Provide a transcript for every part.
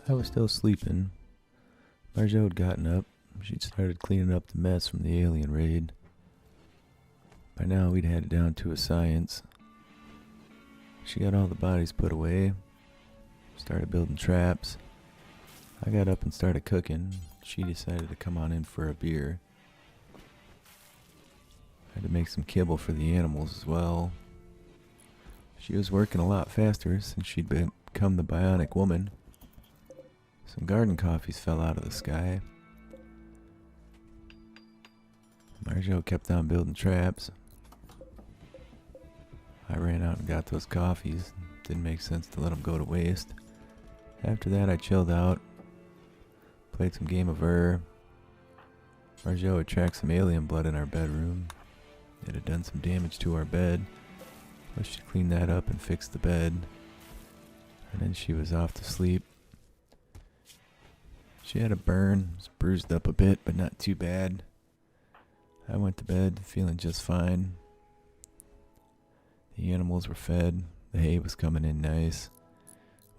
I was still sleeping. Marjot had gotten up. She'd started cleaning up the mess from the alien raid. By now we'd had it down to a science. She got all the bodies put away, started building traps. I got up and started cooking. She decided to come on in for a beer. I had to make some kibble for the animals as well. She was working a lot faster since she'd become the bionic woman. Some garden coffees fell out of the sky. Marjot kept on building traps. I ran out and got those coffees. Didn't make sense to let them go to waste. After that I chilled out. Played some game of Marjot had tracked some alien blood in our bedroom. It had done some damage to our bed. But she cleaned that up and fixed the bed. And then she was off to sleep. She had a burn. It was bruised up a bit, but not too bad. I went to bed feeling just fine. The animals were fed. The hay was coming in nice.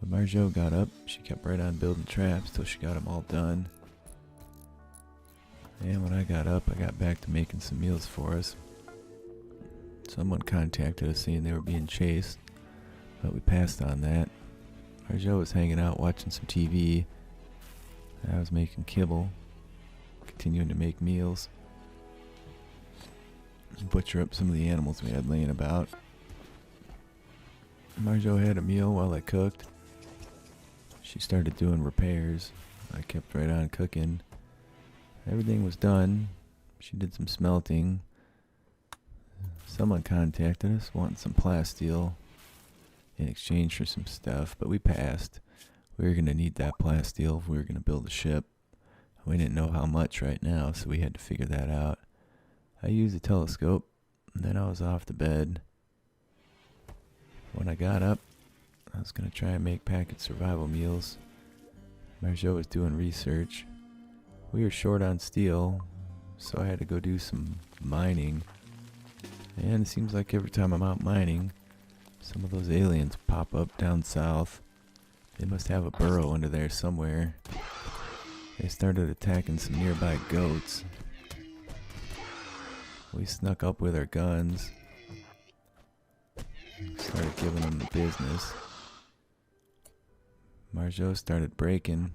When Marjot got up, she kept right on building traps till she got them all done. And when I got up, I got back to making some meals for us. Someone contacted us saying they were being chased, but we passed on that. Marjot was hanging out watching some TV. I was making kibble, continuing to make meals, butcher up some of the animals we had laying about. Marjot had a meal while I cooked. She started doing repairs. I kept right on cooking. Everything was done. She did some smelting. Someone contacted us wanting some plasteel in exchange for some stuff, but we passed. We were going to need that plasteel if we were going to build a ship. We didn't know how much right now, so we had to figure that out. I used a telescope, and then I was off to bed. When I got up, I was going to try and make packet survival meals. Marjot was doing research. We were short on steel, so I had to go do some mining. And it seems like every time I'm out mining, some of those aliens pop up down south. They must have a burrow under there somewhere. They started attacking some nearby goats. We snuck up with our guns. Started giving them the business. Marjot started breaking.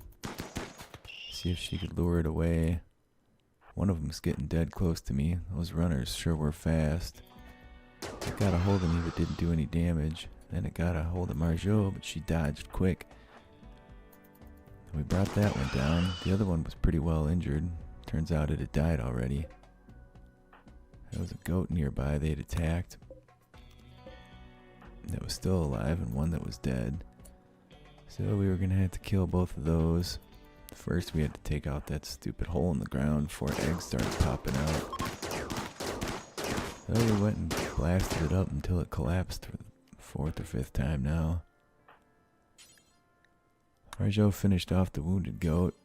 See if she could lure it away. One of them's getting dead close to me. Those runners sure were fast. It got a hold of me but didn't do any damage. Then it got a hold of Marjot, but she dodged quick. We brought that one down. The other one was pretty well injured. Turns out it had died already. There was a goat nearby they had attacked. That was still alive and one that was dead. So we were going to have to kill both of those. First we had to take out that stupid hole in the ground before eggs started popping out. So we went and blasted it up until it collapsed for the fourth or fifth time now. Marjot finished off the wounded goat.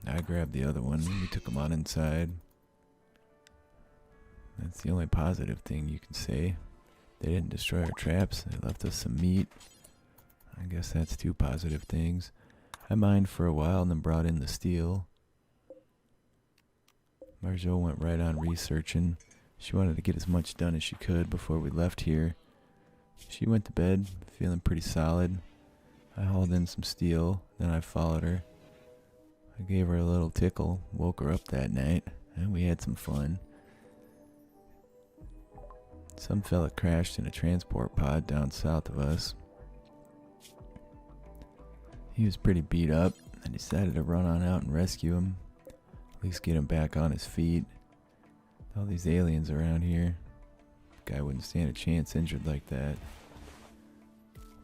I grabbed the other one and we took him on inside. That's the only positive thing you can say. They didn't destroy our traps. They left us some meat. I guess that's two positive things. I mined for a while and then brought in the steel. Marjot went right on researching. She wanted to get as much done as she could before we left here. She went to bed feeling pretty solid. I hauled in some steel, then I followed her. I gave her a little tickle, woke her up that night, and we had some fun. Some fella crashed in a transport pod down south of us. He was pretty beat up. I decided to run on out and rescue him. At least get him back on his feet. All these aliens around here. Guy wouldn't stand a chance injured like that.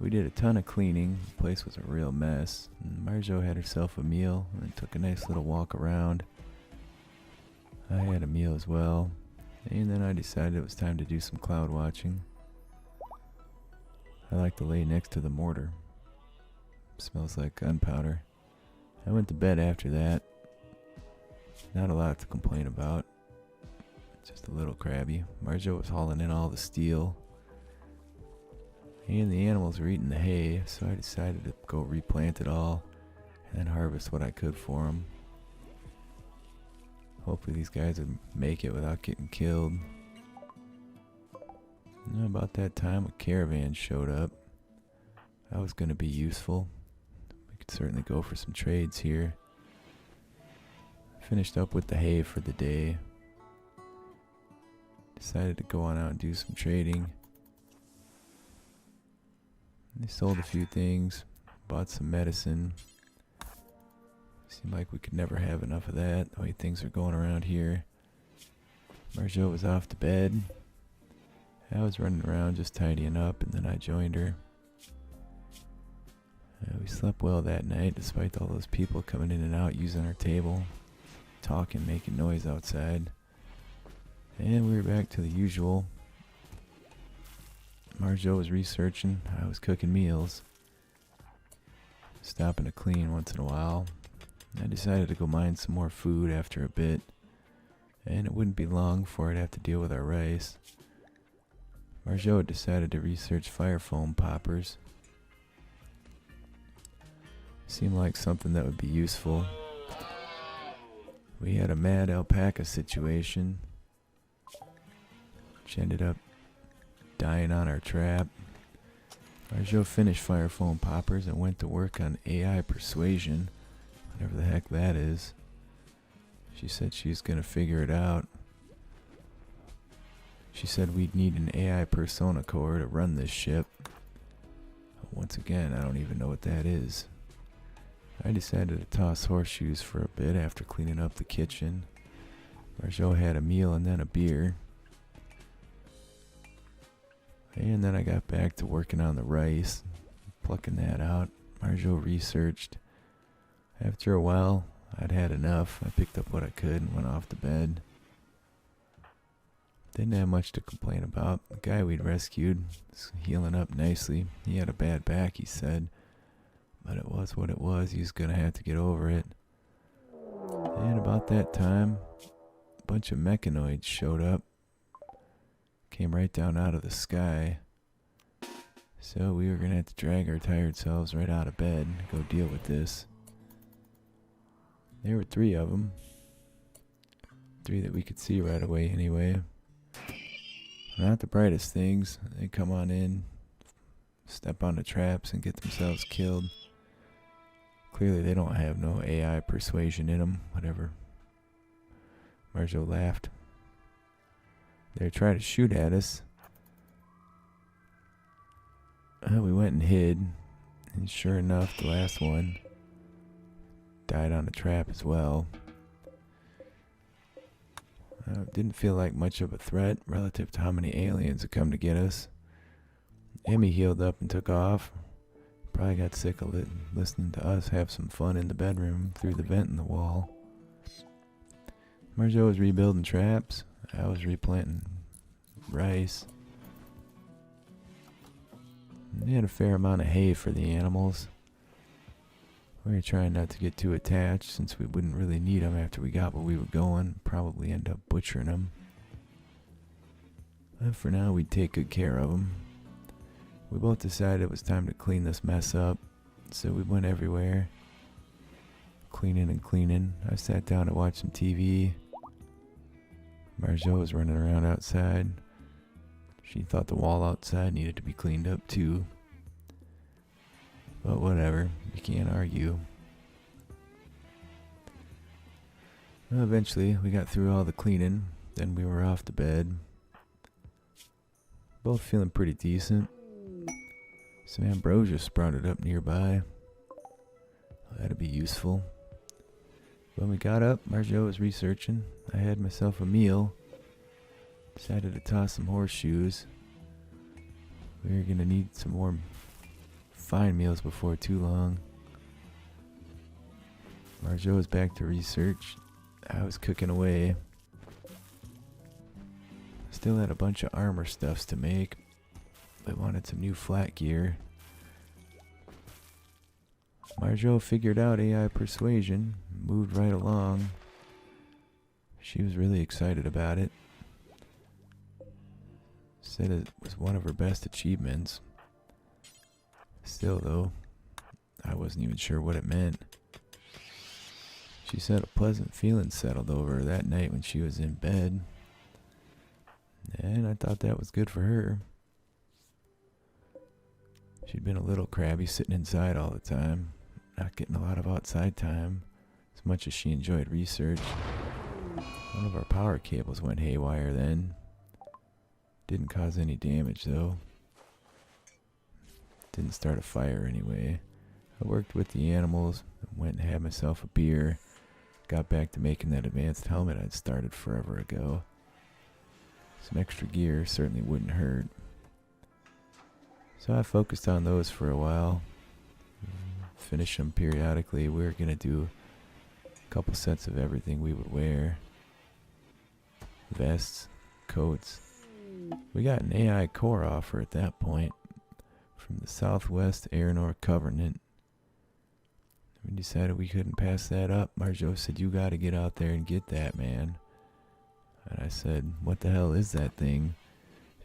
We did a ton of cleaning. The place was a real mess. And Marjot had herself a meal and took a nice little walk around. I had a meal as well. And then I decided it was time to do some cloud watching. I like to lay next to the mortar. Smells like gunpowder. I went to bed after that. Not a lot to complain about. Just a little crabby. Marjot was hauling in all the steel. And the animals were eating the hay, so I decided to go replant it all. and harvest what I could for them. Hopefully these guys would make it without getting killed. And about that time, a caravan showed up. That was going to be useful. We could certainly go for some trades here. Finished up with the hay for the day. Decided to go on out and do some trading. They sold a few things. Bought some medicine. Seemed like we could never have enough of that, the way things are going around here. Marjot was off to bed. I was running around just tidying up, and then I joined her. We slept well that night, despite all those people coming in and out using our table, talking, making noise outside. And we were back to the usual. Marjot was researching, I was cooking meals. Stopping to clean once in a while. I decided to go mine some more food after a bit, and it wouldn't be long before I'd have to deal with our rice. Marjot decided to research fire foam poppers. Seemed like something that would be useful. We had a mad alpaca situation, which ended up dying on our trap. Marjot finished fire foam poppers and went to work on AI persuasion, whatever the heck that is. She said she's gonna figure it out. She said we'd need an AI persona core to run this ship. Once again, I don't even know what that is. I decided to toss horseshoes for a bit after cleaning up the kitchen. Marjot had a meal and then a beer. And then I got back to working on the rice, plucking that out. Marjot researched. After a while, I'd had enough. I picked up what I could and went off to bed. Didn't have much to complain about. The guy we'd rescued was healing up nicely. He had a bad back, he said. But it was what it was. He was going to have to get over it. And about that time, a bunch of mechanoids showed up. Came right down out of the sky. So we were going to have to drag our tired selves right out of bed and go deal with this. There were 3 of them. 3 that we could see right away anyway. Not the brightest things. They come on in, step on the traps, and get themselves killed. Clearly they don't have no AI persuasion in them. Whatever. Marjot laughed. They were trying to shoot at us. We went and hid. And sure enough, the last one died on the trap as well. Didn't feel like much of a threat relative to how many aliens had come to get us. Emmy healed up and took off. Probably got sick of it, listening to us have some fun in the bedroom through the vent in the wall. Marjot was rebuilding traps. I was replanting rice. We had a fair amount of hay for the animals. We were trying not to get too attached since we wouldn't really need them after we got where we were going. Probably end up butchering them. But for now, we'd take good care of them. We both decided it was time to clean this mess up, so we went everywhere. Cleaning and cleaning. I sat down to watch some TV. Marjot was running around outside. She thought the wall outside needed to be cleaned up too. But whatever, you can't argue. Well, eventually, we got through all the cleaning. Then we were off to bed. Both feeling pretty decent. Some ambrosia sprouted up nearby. That'd be useful. When we got up, Marjot was researching. I had myself a meal. Decided to toss some horseshoes. We were gonna need some more fine meals before too long. Marjot was back to research. I was cooking away. Still had a bunch of armor stuffs to make. But wanted some new flat gear. Marjot figured out AI persuasion. Moved right along. She was really excited about it. Said it was one of her best achievements. Still though, I wasn't even sure what it meant. She said a pleasant feeling settled over her that night when she was in bed. And I thought that was good for her. She'd been a little crabby sitting inside all the time, not getting a lot of outside time, as much as she enjoyed research. One of our power cables went haywire then. Didn't cause any damage though. Didn't start a fire anyway. I worked with the animals, went and had myself a beer, got back to making that advanced helmet I'd started forever ago. Some extra gear certainly wouldn't hurt. So I focused on those for a while. Finish them periodically. We were going to do a couple sets of everything we would wear. Vests, coats. We got an AI core offer at that point from the Southwest Aeronor Covenant. We decided we couldn't pass that up. Marjot said, "You got to get out there and get that, man." And I said, "What the hell is that thing?"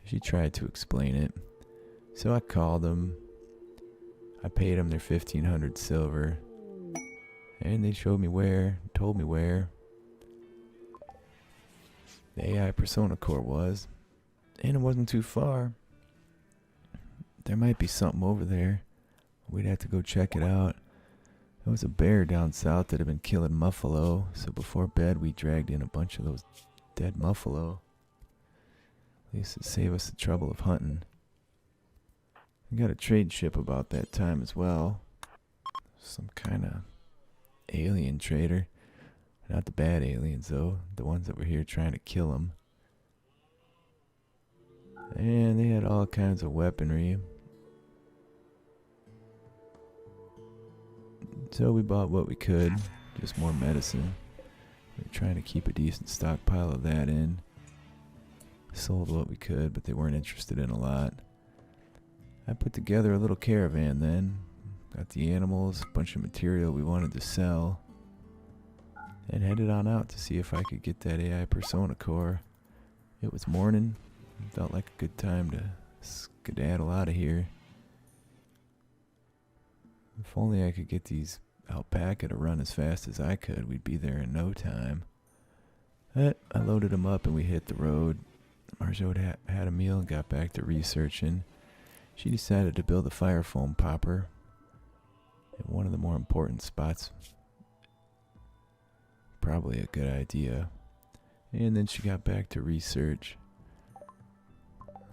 She tried to explain it. So I called them. I paid them their 1,500 silver. And they showed me where, told me where the AI Persona Core was. And it wasn't too far. There might be something over there. We'd have to go check it out. There was a bear down south that had been killing muffalo. So before bed we dragged in a bunch of those dead muffalo. At least to save us the trouble of hunting. We got a trade ship about that time as well. Some kind of alien trader. Not the bad aliens though. The ones that were here trying to kill them. And they had all kinds of weaponry. So we bought what we could. Just more medicine. We were trying to keep a decent stockpile of that in. Sold what we could, but they weren't interested in a lot. I put together a little caravan then. Got the animals, a bunch of material we wanted to sell. And headed on out to see if I could get that AI Persona Core. It was morning. Felt like a good time to skedaddle out of here. If only I could get these alpaca to run as fast as I could, we'd be there in no time. But I loaded them up and we hit the road. Marjot had a meal and got back to researching. She decided to build a fire foam popper at one of the more important spots. Probably a good idea. And then she got back to research.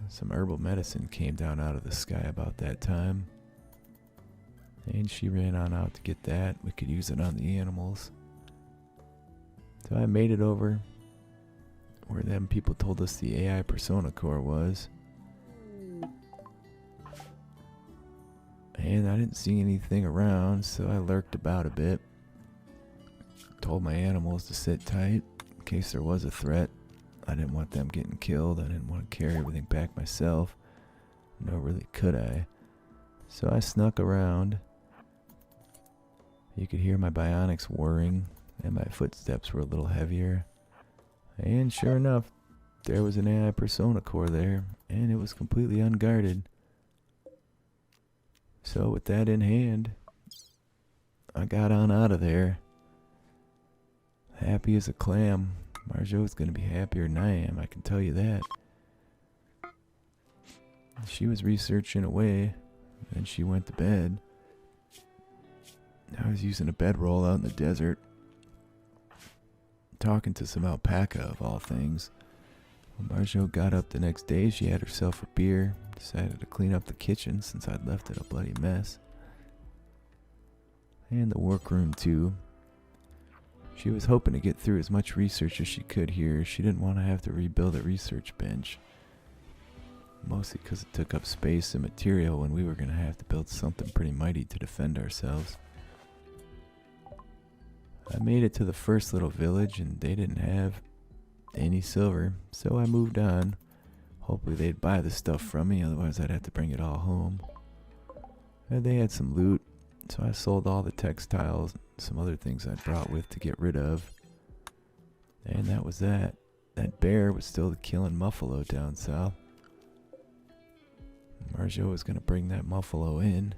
Some herbal medicine came down out of the sky about that time. And she ran on out to get that. We could use it on the animals. So I made it over where them people told us the AI Persona Core was. And I didn't see anything around, so I lurked about a bit. Told my animals to sit tight in case there was a threat. I didn't want them getting killed. I didn't want to carry everything back myself. Nor really could I. So I snuck around. You could hear my bionics whirring, and my footsteps were a little heavier. And sure enough, there was an AI Persona Core there, and it was completely unguarded. So with that in hand, I got on out of there. Happy as a clam. Marjot's gonna be happier than I am, I can tell you that. She was researching away, and she went to bed. I was using a bedroll out in the desert, talking to some alpaca of all things. When Marjot got up the next day, she had herself a beer, decided to clean up the kitchen since I'd left it a bloody mess. And the workroom too. She was hoping to get through as much research as she could here. She didn't want to have to rebuild a research bench. Mostly because it took up space and material when we were going to have to build something pretty mighty to defend ourselves. I made it to the first little village and they didn't have any silver, so I moved on. Hopefully they'd buy the stuff from me, otherwise I'd have to bring it all home. And they had some loot, so I sold all the textiles, some other things I'd brought with to get rid of. And that was that. That bear was still killing muffalo down south. Marjot was going to bring that muffalo in.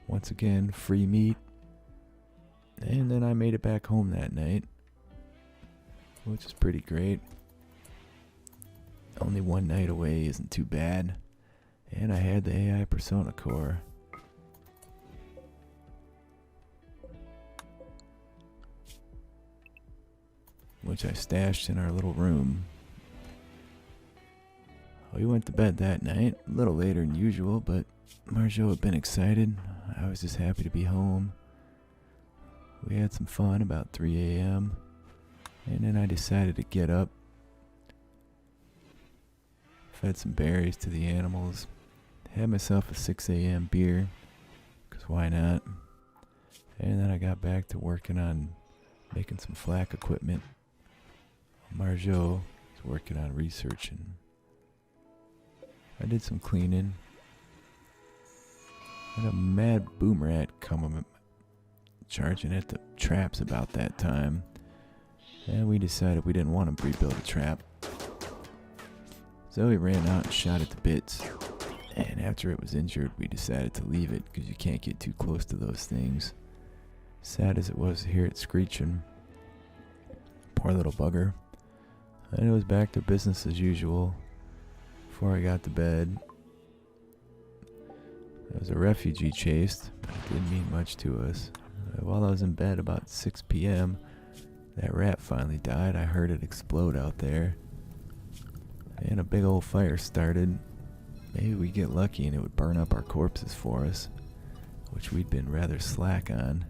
Once again, free meat. And then I made it back home that night, which is pretty great. Only one night away isn't too bad. And I had the AI Persona core. Which I stashed in our little room. We went to bed that night, a little later than usual, but Marjot had been excited. I was just happy to be home. We had some fun about 3 a.m. And then I decided to get up. Fed some berries to the animals. Had myself a 6 a.m. beer, because why not? And then I got back to working on making some flak equipment. Marjot was working on researching. I did some cleaning. Had a mad boom rat come charging at the traps about that time. And we decided we didn't want to rebuild a trap. So we ran out and shot it to bits. And after it was injured, we decided to leave it because you can't get too close to those things. Sad as it was to hear it screeching. Poor little bugger. And it was back to business as usual. Before I got to bed, there was a refugee chased, but it didn't mean much to us. While I was in bed about 6 p.m., that rat finally died. I heard it explode out there. And a big old fire started. Maybe we'd get lucky and it would burn up our corpses for us, which we'd been rather slack on.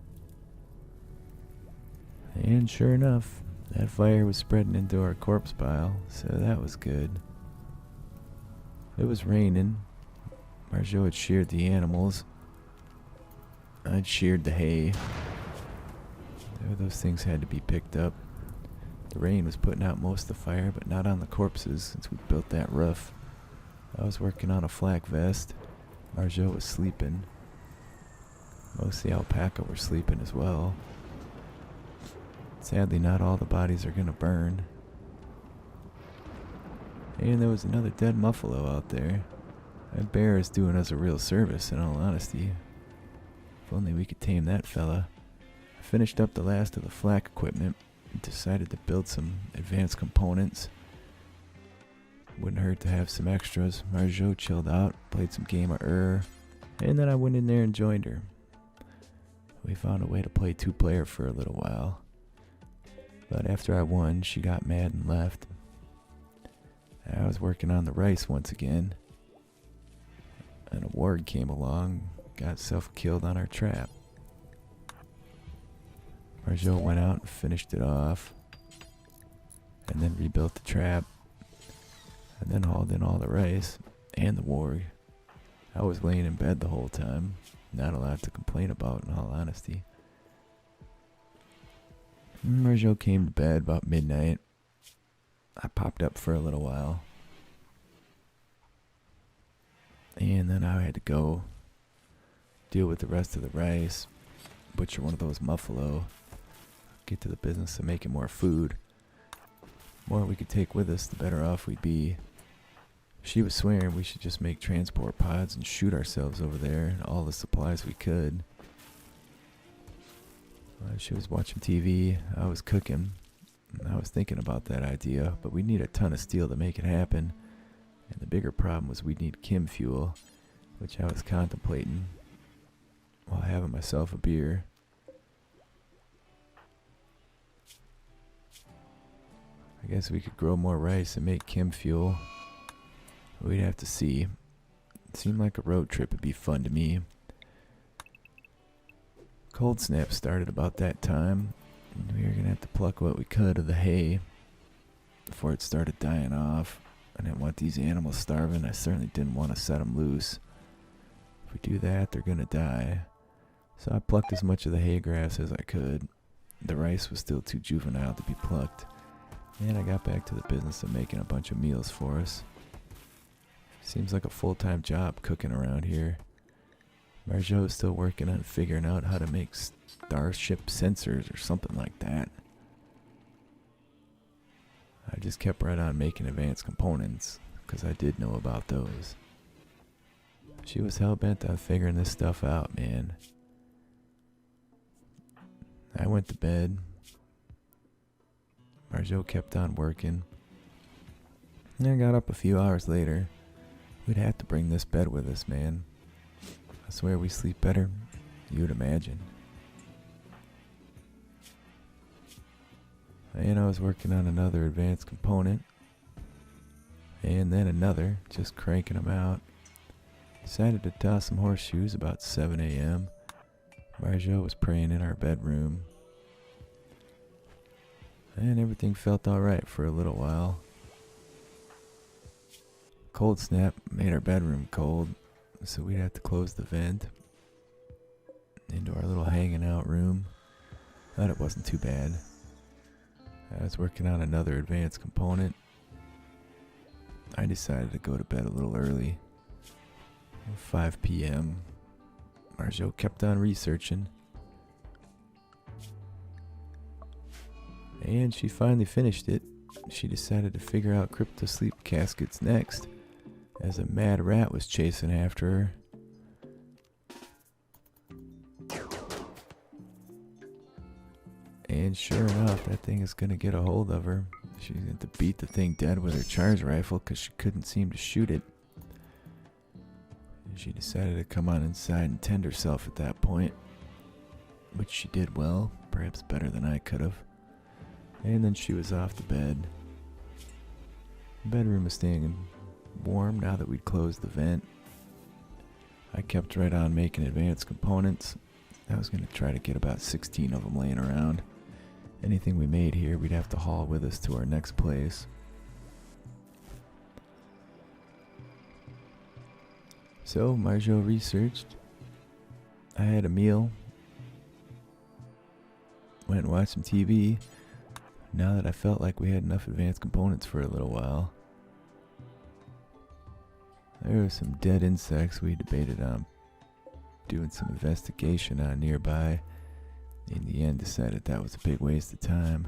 And sure enough, that fire was spreading into our corpse pile, so that was good. It was raining. Marjot had sheared the animals. I'd sheared the hay. Those things had to be picked up. The rain was putting out most of the fire, but not on the corpses since we built that roof. I was working on a flak vest. Marjot was sleeping. Most of the alpaca were sleeping as well. Sadly, not all the bodies are going to burn. And there was another dead muffalo out there. That bear is doing us a real service, in all honesty. If only we could tame that fella. I finished up the last of the flak equipment and decided to build some advanced components. Wouldn't hurt to have some extras. Marjot chilled out, played some game of and then I went in there and joined her. We found a way to play 2-player for a little while. But after I won, she got mad and left. I was working on the rice once again. And a warg came along, got self-killed on our trap. Marjot went out and finished it off. And then rebuilt the trap. And then hauled in all the rice and the warg. I was laying in bed the whole time. Not a lot to complain about, in all honesty. Marjot came to bed about midnight. I popped up for a little while. And then I had to go deal with the rest of the rice, butcher one of those muffalo, get to the business of making more food. The more we could take with us, the better off we'd be. She was swearing we should just make transport pods and shoot ourselves over there and all the supplies we could. She was watching TV, I was cooking. I was thinking about that idea, but we'd need a ton of steel to make it happen. And the bigger problem was we'd need chem fuel, which I was contemplating while having myself a beer. I guess we could grow more rice and make chem fuel. We'd have to see. It seemed like a road trip would be fun to me. Cold snap started about that time. And we were going to have to pluck what we could of the hay before it started dying off. I didn't want these animals starving. I certainly didn't want to set them loose. If we do that, they're going to die. So I plucked as much of the hay grass as I could. The rice was still too juvenile to be plucked. And I got back to the business of making a bunch of meals for us. Seems like a full-time job cooking around here. Marjot is still working on figuring out how to make starship sensors or something like that. I just kept right on making advanced components, because I did know about those. She was hell-bent on figuring this stuff out, man. I went to bed. Marjot kept on working. And I got up a few hours later. We'd have to bring this bed with us, man. I swear we sleep better you'd imagine. And I was working on another advanced component. And then another, just cranking them out. Decided to toss some horseshoes about 7 a.m. Marjot was praying in our bedroom. And everything felt alright for a little while. Cold snap made our bedroom cold, so we'd have to close the vent into our little hanging out room. Thought it wasn't too bad. I was working on another advanced component. I decided to go to bed a little early. 5 p.m. Marjot kept on researching. And she finally finished it. She decided to figure out crypto sleep caskets next, as a mad rat was chasing after her. And sure enough, that thing is going to get a hold of her. She's going to beat the thing dead with her charge rifle because she couldn't seem to shoot it. She decided to come on inside and tend herself at that point, which she did well, perhaps better than I could have. And then she was off to bed. The bedroom was staying warm now that we'd closed the vent. I kept right on making advanced components. I was going to try to get about 16 of them laying around. Anything we made here, we'd have to haul with us to our next place. So, Marjot researched. I had a meal. Went and watched some TV. Now that I felt like we had enough advanced components for a little while. There were some dead insects we debated on doing some investigation on nearby. In the end, decided that was a big waste of time.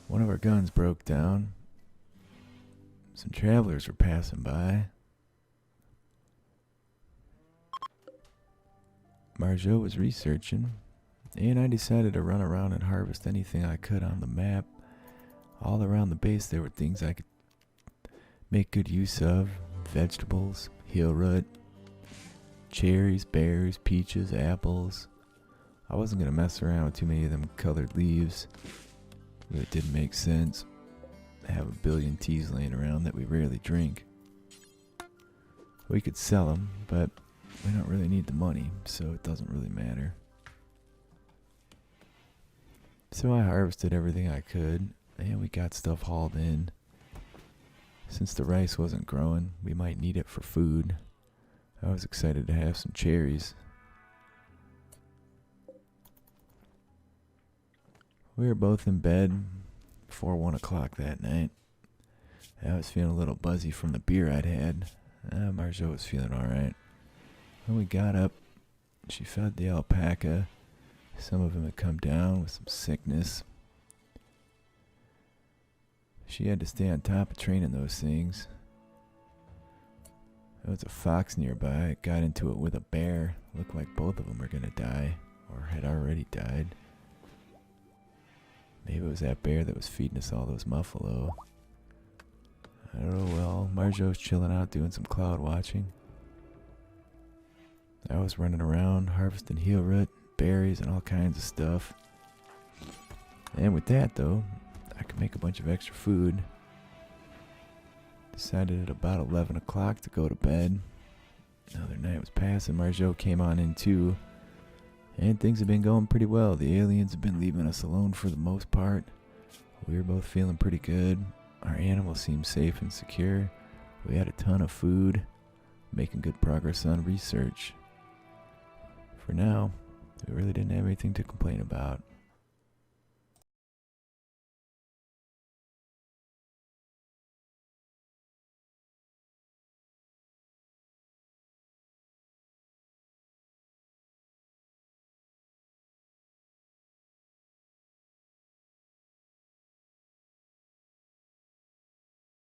One of our guns broke down. Some travelers were passing by. Marjot was researching, and I decided to run around and harvest anything I could on the map. All around the base there were things I could make good use of. Vegetables, heel root, cherries, berries, peaches, apples. I wasn't going to mess around with too many of them colored leaves. It didn't make sense. I have a billion teas laying around that we rarely drink. We could sell them, but we don't really need the money, so it doesn't really matter. So I harvested everything I could, and we got stuff hauled in. Since the rice wasn't growing, we might need it for food. I was excited to have some cherries. We were both in bed before 1 o'clock that night. I was feeling a little buzzy from the beer I'd had. Marjot was feeling alright. When we got up, she fed the alpaca. Some of them had come down with some sickness. She had to stay on top of training those things. There was a fox nearby. It got into it with a bear. Looked like both of them were going to die, or had already died. Maybe it was that bear that was feeding us all those muffalo. I don't know. Well, Marjot's chilling out doing some cloud watching. I was running around harvesting heel root, berries, and all kinds of stuff. And with that, though, I could make a bunch of extra food. Decided at about 11 o'clock to go to bed. Another night was passing. Marjot came on in too. And things have been going pretty well. The aliens have been leaving us alone for the most part. We were both feeling pretty good. Our animals seemed safe and secure. We had a ton of food. Making good progress on research. For now, we really didn't have anything to complain about.